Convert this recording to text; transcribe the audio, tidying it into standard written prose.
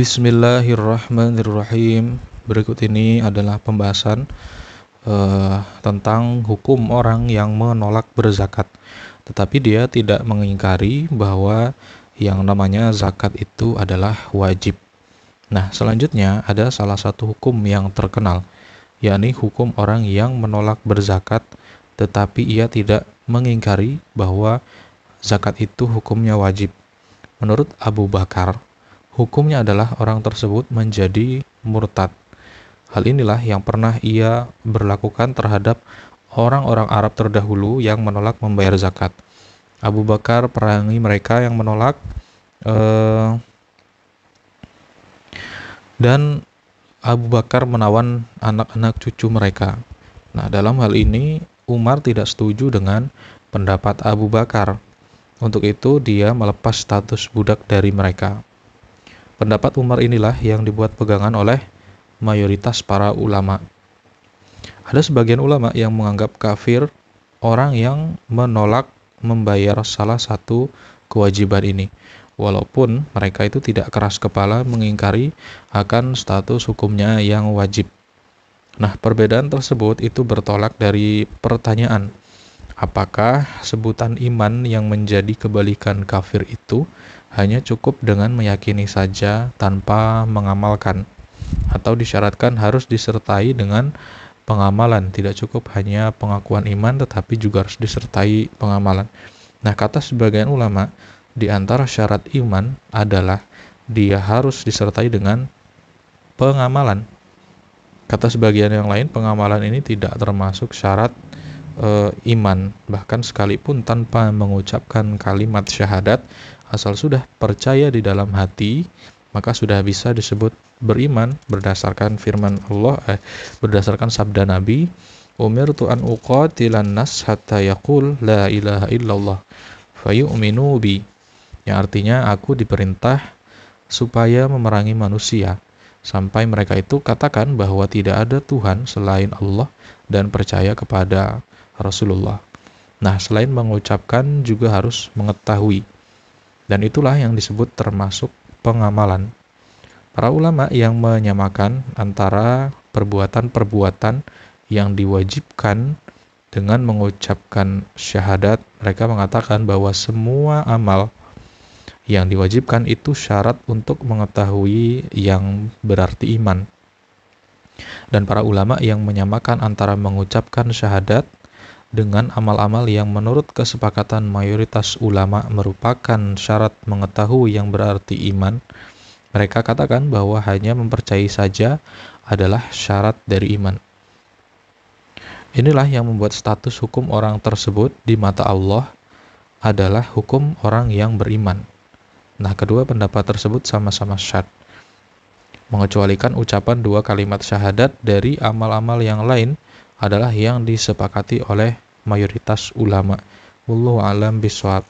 Bismillahirrahmanirrahim. Berikut ini adalah pembahasan tentang hukum orang yang menolak berzakat, tetapi dia tidak mengingkari bahwa yang namanya zakat itu adalah wajib. Nah, selanjutnya ada salah satu hukum yang terkenal, yakni hukum orang yang menolak berzakat, tetapi ia tidak mengingkari bahwa zakat itu hukumnya wajib. Menurut Abu Bakar, hukumnya adalah orang tersebut menjadi murtad. Hal inilah yang pernah ia berlakukan terhadap orang-orang Arab terdahulu yang menolak membayar zakat. Abu Bakar perangi mereka yang menolak dan Abu Bakar menawan anak-anak cucu mereka. Nah, dalam hal ini Umar tidak setuju dengan pendapat Abu Bakar. Untuk itu dia melepas status budak dari mereka. Pendapat Umar inilah yang dibuat pegangan oleh mayoritas para ulama. Ada sebagian ulama yang menganggap kafir orang yang menolak membayar salah satu kewajiban ini, walaupun mereka itu tidak keras kepala mengingkari akan status hukumnya yang wajib. Nah, perbedaan tersebut itu bertolak dari pertanyaan, apakah sebutan iman yang menjadi kebalikan kafir itu hanya cukup dengan meyakini saja tanpa mengamalkan, atau disyaratkan harus disertai dengan pengamalan? Tidak cukup hanya pengakuan iman, tetapi juga harus disertai pengamalan. Nah, kata sebagian ulama, di antara syarat iman adalah dia harus disertai dengan pengamalan. Kata sebagian yang lain, pengamalan ini tidak termasuk syarat iman, bahkan sekalipun tanpa mengucapkan kalimat syahadat, asal sudah percaya di dalam hati, maka sudah bisa disebut beriman berdasarkan firman Allah, berdasarkan sabda Nabi, umirtu an uqatilan nas hatta yaqul la ilaha illallah fayu'minu bi, yang artinya aku diperintah supaya memerangi manusia sampai mereka itu katakan bahwa tidak ada Tuhan selain Allah dan percaya kepada Rasulullah. Nah, selain mengucapkan juga harus mengetahui, dan itulah yang disebut termasuk pengamalan. Para ulama yang menyamakan antara perbuatan-perbuatan yang diwajibkan dengan mengucapkan syahadat, mereka mengatakan bahwa semua amal yang diwajibkan itu syarat untuk mengetahui yang berarti iman. Dan para ulama yang menyamakan antara mengucapkan syahadat dengan amal-amal yang menurut kesepakatan mayoritas ulama merupakan syarat mengetahui yang berarti iman, mereka katakan bahwa hanya mempercayai saja adalah syarat dari iman. Inilah yang membuat status hukum orang tersebut di mata Allah adalah hukum orang yang beriman. Nah, kedua pendapat tersebut sama-sama syad, mengecualikan ucapan dua kalimat syahadat dari amal-amal yang lain adalah yang disepakati oleh mayoritas ulama. Wallahu a'lam bishawab.